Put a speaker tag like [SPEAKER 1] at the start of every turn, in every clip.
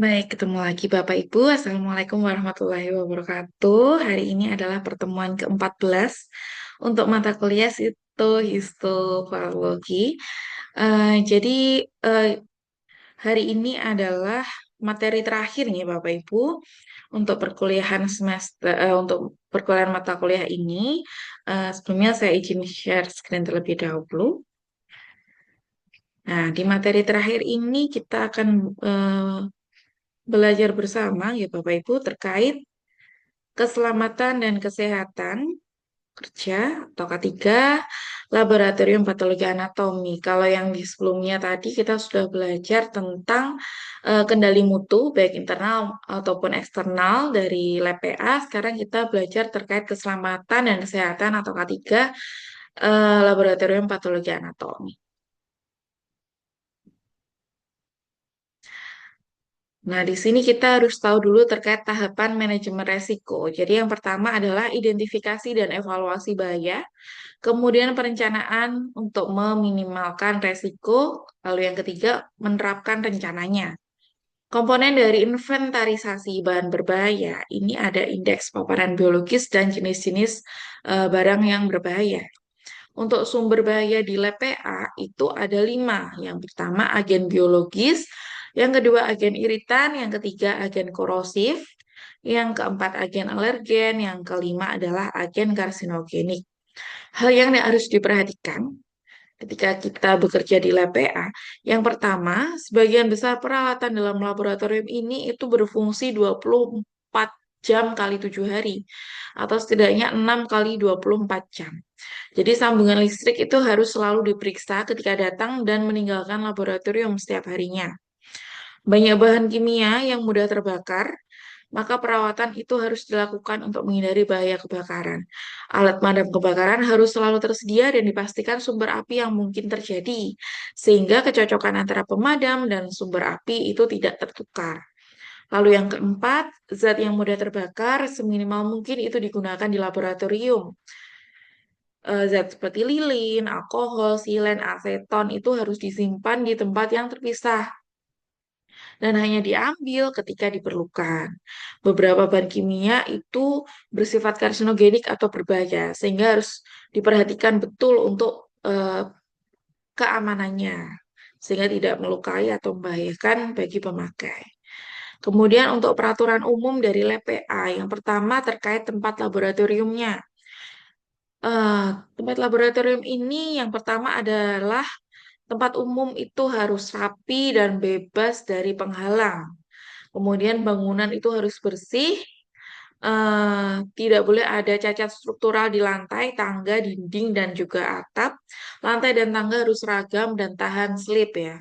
[SPEAKER 1] Baik, ketemu lagi Bapak Ibu. Assalamualaikum warahmatullahi wabarakatuh. Hari ini adalah pertemuan ke-14 untuk mata kuliah histopathologi. Jadi eh, hari ini adalah materi terakhir nih Bapak Ibu untuk perkuliahan untuk perkuliahan mata kuliah ini. Sebelumnya saya izin share screen terlebih dahulu. Nah, di materi terakhir ini kita akan eh, belajar bersama ya Bapak Ibu terkait keselamatan dan kesehatan kerja atau ketiga laboratorium patologi anatomi. Kalau yang di sebelumnya tadi kita sudah belajar tentang kendali mutu baik internal ataupun eksternal dari lab PA. Sekarang kita belajar terkait keselamatan dan kesehatan atau ketiga laboratorium patologi anatomi. Nah, di sini kita harus tahu dulu terkait tahapan manajemen resiko. Jadi yang pertama adalah identifikasi dan evaluasi bahaya. Kemudian perencanaan untuk meminimalkan resiko. Lalu yang ketiga, menerapkan rencananya. Komponen dari inventarisasi bahan berbahaya, ini ada indeks paparan biologis dan jenis-jenis barang yang berbahaya. Untuk sumber bahaya di lab PA itu ada 5. Yang pertama agen biologis, yang kedua agen iritan, yang ketiga agen korosif, yang keempat agen alergen, yang kelima adalah agen karsinogenik. Hal yang harus diperhatikan ketika kita bekerja di lab PA, yang pertama, sebagian besar peralatan dalam laboratorium ini itu berfungsi 24 jam kali 7 hari, atau setidaknya 6 kali 24 jam. Jadi sambungan listrik itu harus selalu diperiksa ketika datang dan meninggalkan laboratorium setiap harinya. Banyak bahan kimia yang mudah terbakar, maka perawatan itu harus dilakukan untuk menghindari bahaya kebakaran. Alat pemadam kebakaran harus selalu tersedia dan dipastikan sumber api yang mungkin terjadi, sehingga kecocokan antara pemadam dan sumber api itu tidak tertukar. Lalu yang keempat, zat yang mudah terbakar seminimal mungkin itu digunakan di laboratorium. Zat seperti lilin, alkohol, silen, aseton itu harus disimpan di tempat yang terpisah dan hanya diambil ketika diperlukan. Beberapa bahan kimia itu bersifat karsinogenik atau berbahaya, sehingga harus diperhatikan betul untuk keamanannya, sehingga tidak melukai atau membahayakan bagi pemakai. Kemudian untuk peraturan umum dari lab PA, yang pertama terkait tempat laboratoriumnya. Eh, Tempat laboratorium ini yang pertama adalah tempat umum itu harus rapi dan bebas dari penghalang. Kemudian bangunan itu harus bersih, tidak boleh ada cacat struktural di lantai, tangga, dinding, dan juga atap. Lantai dan tangga harus seragam dan tahan slip ya.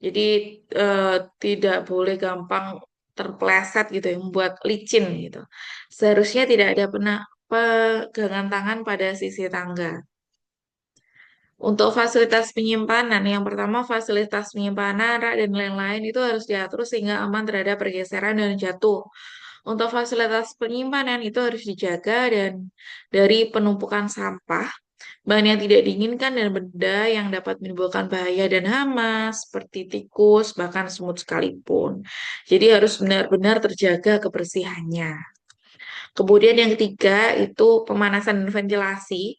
[SPEAKER 1] Jadi eh, tidak boleh gampang terpeleset gitu ya, membuat licin gitu. Seharusnya tidak ada pegangan tangan pada sisi tangga. Untuk fasilitas penyimpanan, yang pertama fasilitas penyimpanan, rak, dan lain-lain itu harus diatur sehingga aman terhadap pergeseran dan jatuh. Untuk fasilitas penyimpanan itu harus dijaga dan dari penumpukan sampah, bahan yang tidak diinginkan dan benda yang dapat menimbulkan bahaya dan hama seperti tikus, bahkan semut sekalipun. Jadi harus benar-benar terjaga kebersihannya. Kemudian yang ketiga itu pemanasan dan ventilasi.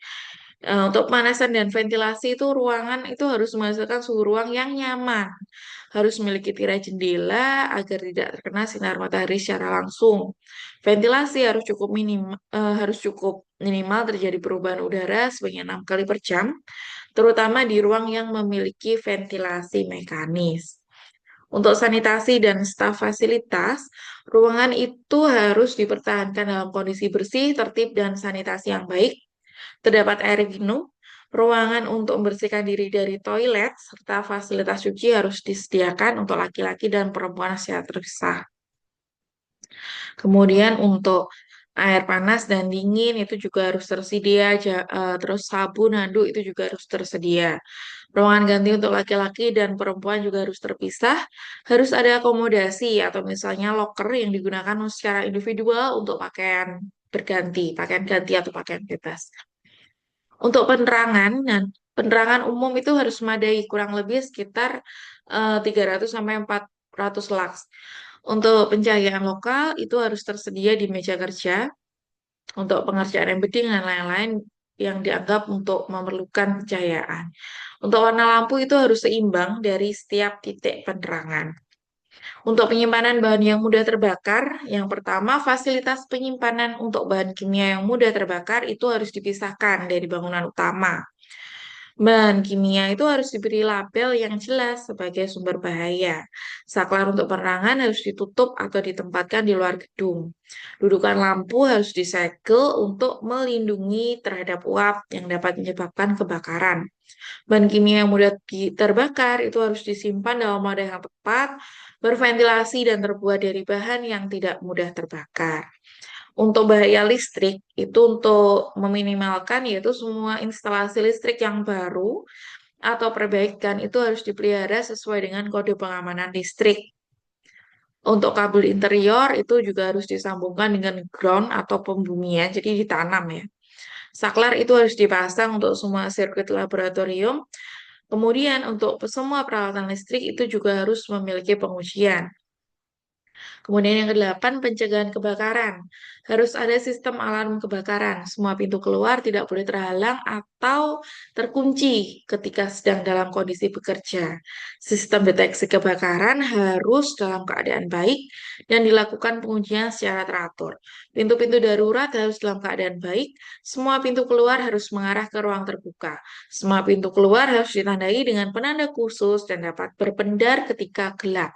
[SPEAKER 1] Untuk pemanasan dan ventilasi itu ruangan itu harus menghasilkan suhu ruang yang nyaman. Harus memiliki tirai jendela agar tidak terkena sinar matahari secara langsung. Ventilasi harus cukup minimal terjadi perubahan udara sebanyak 6 kali per jam, terutama di ruang yang memiliki ventilasi mekanis. Untuk sanitasi dan staf fasilitas, ruangan itu harus dipertahankan dalam kondisi bersih, tertib, dan sanitasi yang baik. Terdapat air minum, ruangan untuk membersihkan diri dari toilet, serta fasilitas cuci harus disediakan untuk laki-laki dan perempuan secara terpisah. Kemudian untuk air panas dan dingin itu juga harus tersedia, terus sabun, handuk itu juga harus tersedia. Ruangan ganti untuk laki-laki dan perempuan juga harus terpisah. Harus ada akomodasi atau misalnya locker yang digunakan secara individual untuk pakaian berganti, pakaian ganti atau pakaian bebas. Untuk penerangan umum itu harus memadai kurang lebih sekitar 300 sampai 400 lux. Untuk pencahayaan lokal itu harus tersedia di meja kerja untuk pengerjaan embedding dan lain-lain yang dianggap untuk memerlukan pencahayaan. Untuk warna lampu itu harus seimbang dari setiap titik penerangan. Untuk penyimpanan bahan yang mudah terbakar, yang pertama fasilitas penyimpanan untuk bahan kimia yang mudah terbakar itu harus dipisahkan dari bangunan utama. Bahan kimia itu harus diberi label yang jelas sebagai sumber bahaya. Saklar untuk penerangan harus ditutup atau ditempatkan di luar gedung. Dudukan lampu harus disegel untuk melindungi terhadap uap yang dapat menyebabkan kebakaran. Bahan kimia yang mudah terbakar itu harus disimpan dalam wadah yang tepat, berventilasi dan terbuat dari bahan yang tidak mudah terbakar. Untuk bahaya listrik, itu untuk meminimalkan yaitu semua instalasi listrik yang baru atau perbaikan itu harus dipelihara sesuai dengan kode pengamanan listrik. Untuk kabel interior itu juga harus disambungkan dengan ground atau pembumian, jadi ditanam ya. Saklar itu harus dipasang untuk semua sirkuit laboratorium. Kemudian untuk semua peralatan listrik itu juga harus memiliki pengujian. Kemudian yang kedelapan, pencegahan kebakaran. Harus ada sistem alarm kebakaran. Semua pintu keluar tidak boleh terhalang atau terkunci ketika sedang dalam kondisi bekerja. Sistem deteksi kebakaran harus dalam keadaan baik dan dilakukan pengujian secara teratur. Pintu-pintu darurat harus dalam keadaan baik. Semua pintu keluar harus mengarah ke ruang terbuka. Semua pintu keluar harus ditandai dengan penanda khusus dan dapat berpendar ketika gelap.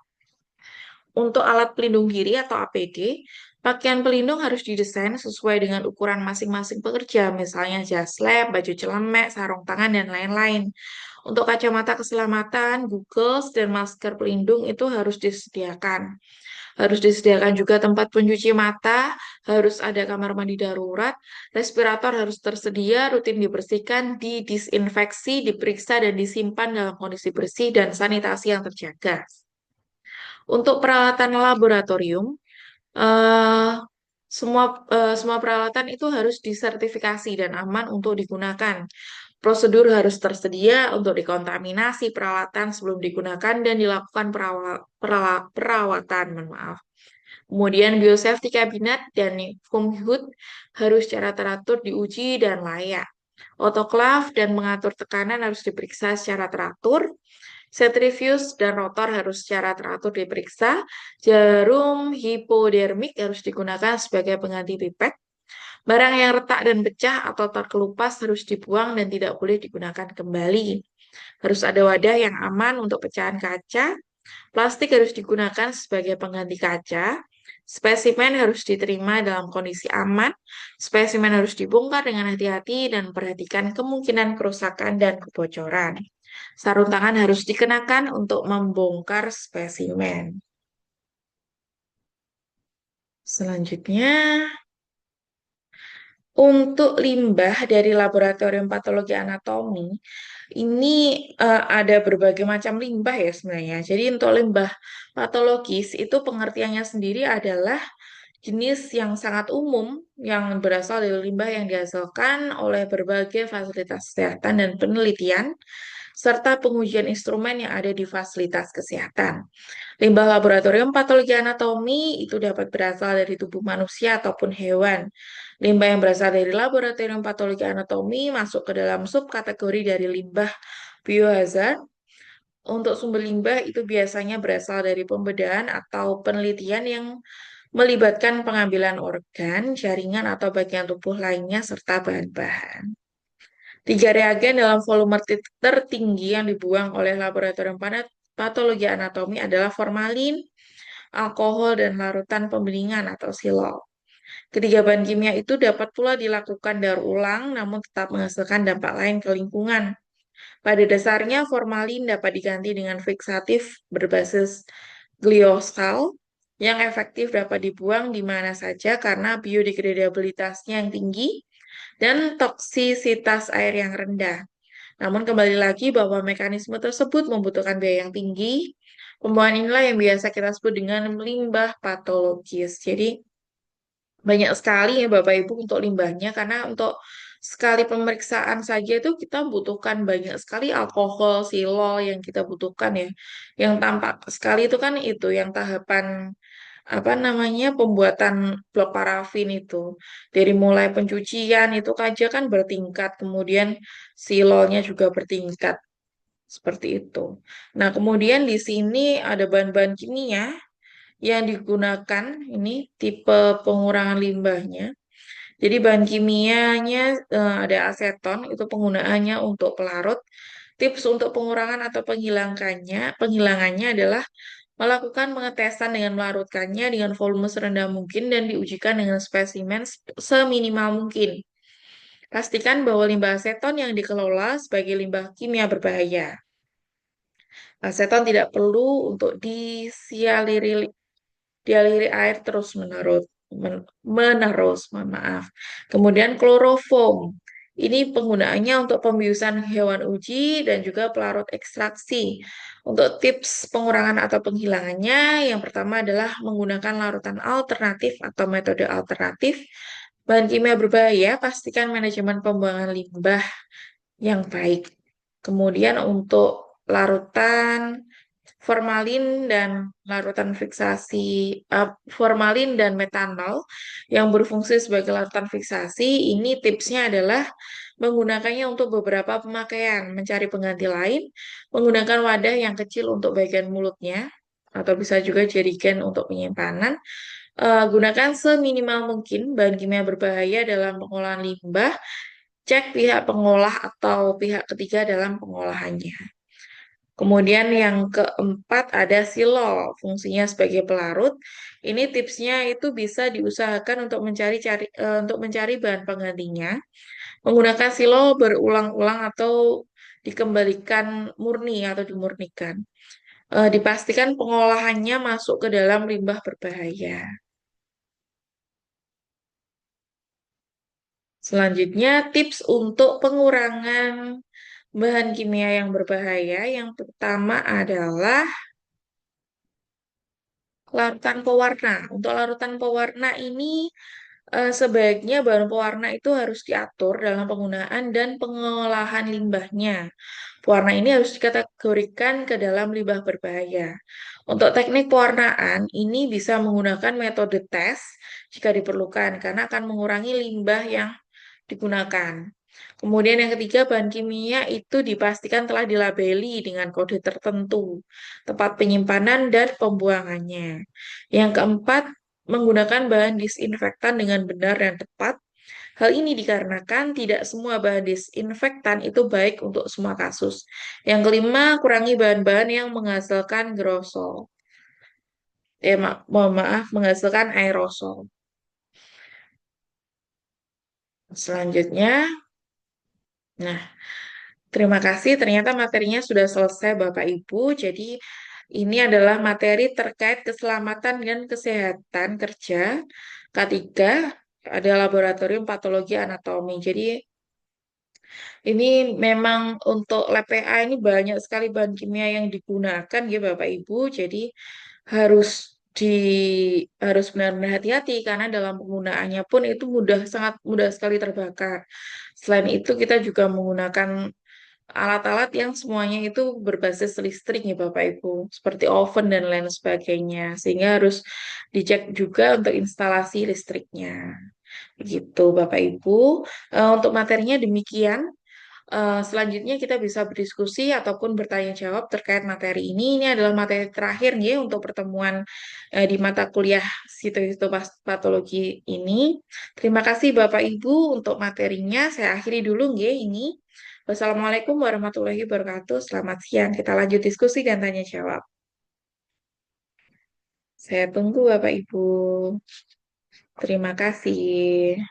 [SPEAKER 1] Untuk alat pelindung diri atau APD, pakaian pelindung harus didesain sesuai dengan ukuran masing-masing pekerja, misalnya jas lab, baju celemek, sarung tangan, dan lain-lain. Untuk kacamata keselamatan, goggles, dan masker pelindung itu harus disediakan. Harus disediakan juga tempat pencuci mata, harus ada kamar mandi darurat, respirator harus tersedia, rutin dibersihkan, didisinfeksi, diperiksa, dan disimpan dalam kondisi bersih dan sanitasi yang terjaga. Untuk peralatan laboratorium, eh, semua peralatan itu harus disertifikasi dan aman untuk digunakan. Prosedur harus tersedia untuk dikontaminasi peralatan sebelum digunakan dan dilakukan perawatan. Mohon maaf. Kemudian biosafety cabinet dan foam hood harus secara teratur diuji dan layak. Autoclave dan mengatur tekanan harus diperiksa secara teratur. Centrifuge dan rotor harus secara teratur diperiksa. Jarum hipodermik harus digunakan sebagai pengganti pipet. Barang yang retak dan pecah atau terkelupas harus dibuang dan tidak boleh digunakan kembali. Harus ada wadah yang aman untuk pecahan kaca. Plastik harus digunakan sebagai pengganti kaca. Spesimen harus diterima dalam kondisi aman. Spesimen harus dibongkar dengan hati-hati dan perhatikan kemungkinan kerusakan dan kebocoran. Sarung tangan harus dikenakan untuk membongkar spesimen. Selanjutnya, untuk limbah dari laboratorium patologi anatomi, ini ada berbagai macam limbah ya sebenarnya. Jadi untuk limbah patologis itu pengertiannya sendiri adalah jenis yang sangat umum yang berasal dari limbah yang dihasilkan oleh berbagai fasilitas kesehatan dan penelitian serta pengujian instrumen yang ada di fasilitas kesehatan. Limbah laboratorium patologi anatomi itu dapat berasal dari tubuh manusia ataupun hewan. Limbah yang berasal dari laboratorium patologi anatomi masuk ke dalam subkategori dari limbah biohazard. Untuk sumber limbah itu biasanya berasal dari pembedahan atau penelitian yang melibatkan pengambilan organ, jaringan, atau bagian tubuh lainnya serta bahan-bahan. 3 reagen dalam volume tertinggi yang dibuang oleh laboratorium patologi anatomi adalah formalin, alkohol, dan larutan pembeningan atau silol. Ketiga bahan kimia itu dapat pula dilakukan daur ulang, namun tetap menghasilkan dampak lain ke lingkungan. Pada dasarnya, formalin dapat diganti dengan fiksatif berbasis gliosal yang efektif dapat dibuang di mana saja karena biodegradabilitasnya yang tinggi dan toksisitas air yang rendah. Namun kembali lagi bahwa mekanisme tersebut membutuhkan biaya yang tinggi. Pembuangan inilah yang biasa kita sebut dengan limbah patologis. Jadi banyak sekali ya Bapak Ibu untuk limbahnya karena untuk sekali pemeriksaan saja itu kita butuhkan banyak sekali alkohol, silol yang kita butuhkan ya. Yang tampak sekali itu kan itu yang tahapan apa namanya pembuatan blok parafin itu. Dari mulai pencucian itu aja kan bertingkat, kemudian silolnya juga bertingkat seperti itu. Nah, kemudian di sini ada bahan-bahan kimia yang digunakan ini tipe pengurangan limbahnya. Jadi bahan kimianya ada aseton, itu penggunaannya untuk pelarut. Tips untuk pengurangan atau penghilangannya adalah melakukan pengetesan dengan melarutkannya dengan volume serendah mungkin dan diujikan dengan spesimen seminimal mungkin. Pastikan bahwa limbah aseton yang dikelola sebagai limbah kimia berbahaya. Aseton tidak perlu untuk dialiri air terus menerus, mohon maaf. Kemudian kloroform. Ini penggunaannya untuk pembiusan hewan uji dan juga pelarut ekstraksi. Untuk tips pengurangan atau penghilangannya, yang pertama adalah menggunakan larutan alternatif atau metode alternatif. Bahan kimia berbahaya, pastikan manajemen pembuangan limbah yang baik. Kemudian untuk larutan formalin dan larutan fiksasi formalin dan metanol yang berfungsi sebagai larutan fiksasi, ini tipsnya adalah menggunakannya untuk beberapa pemakaian, mencari pengganti lain, menggunakan wadah yang kecil untuk bagian mulutnya, atau bisa juga jadikan untuk penyimpanan. Gunakan seminimal mungkin bahan kimia berbahaya dalam pengolahan limbah. Cek pihak pengolah atau pihak ketiga dalam pengolahannya. Kemudian yang keempat ada silol, fungsinya sebagai pelarut. Ini tipsnya itu bisa diusahakan untuk mencari bahan penggantinya. Menggunakan silol berulang-ulang atau dikembalikan murni atau dimurnikan. Dipastikan pengolahannya masuk ke dalam limbah berbahaya. Selanjutnya, tips untuk pengurangan bahan kimia yang berbahaya. Yang pertama adalah larutan pewarna. Untuk larutan pewarna ini sebaiknya bahan pewarna itu harus diatur dalam penggunaan dan pengolahan limbahnya. Pewarna ini harus dikategorikan ke dalam limbah berbahaya. Untuk teknik pewarnaan ini bisa menggunakan metode tes jika diperlukan karena akan mengurangi limbah yang digunakan. Kemudian yang ketiga, bahan kimia itu dipastikan telah dilabeli dengan kode tertentu, tempat penyimpanan dan pembuangannya. Yang keempat, menggunakan bahan disinfektan dengan benar dan tepat. Hal ini dikarenakan tidak semua bahan disinfektan itu baik untuk semua kasus. Yang kelima, kurangi bahan-bahan yang menghasilkan aerosol. Mohon maaf, menghasilkan aerosol. Selanjutnya, nah, terima kasih. Ternyata materinya sudah selesai, Bapak Ibu. Jadi, ini adalah materi terkait keselamatan dan kesehatan kerja. Ketiga, ada laboratorium patologi anatomi. Jadi, ini memang untuk lab PA ini banyak sekali bahan kimia yang digunakan, ya Bapak Ibu. Jadi, harus di harus benar-benar hati-hati karena dalam penggunaannya pun itu sangat mudah sekali terbakar. Selain itu, kita juga menggunakan alat-alat yang semuanya itu berbasis listrik ya Bapak Ibu, seperti oven dan lain sebagainya. Sehingga harus dicek juga untuk instalasi listriknya. Begitu Bapak Ibu. Untuk materinya demikian. Selanjutnya kita bisa berdiskusi ataupun bertanya jawab terkait materi ini. Ini adalah materi terakhir ya untuk pertemuan di mata kuliah patologi ini. Terima kasih Bapak Ibu untuk materinya. Saya akhiri dulu ya ini. Wassalamualaikum warahmatullahi wabarakatuh. Selamat siang. Kita lanjut diskusi dan tanya jawab. Saya tunggu Bapak Ibu. Terima kasih.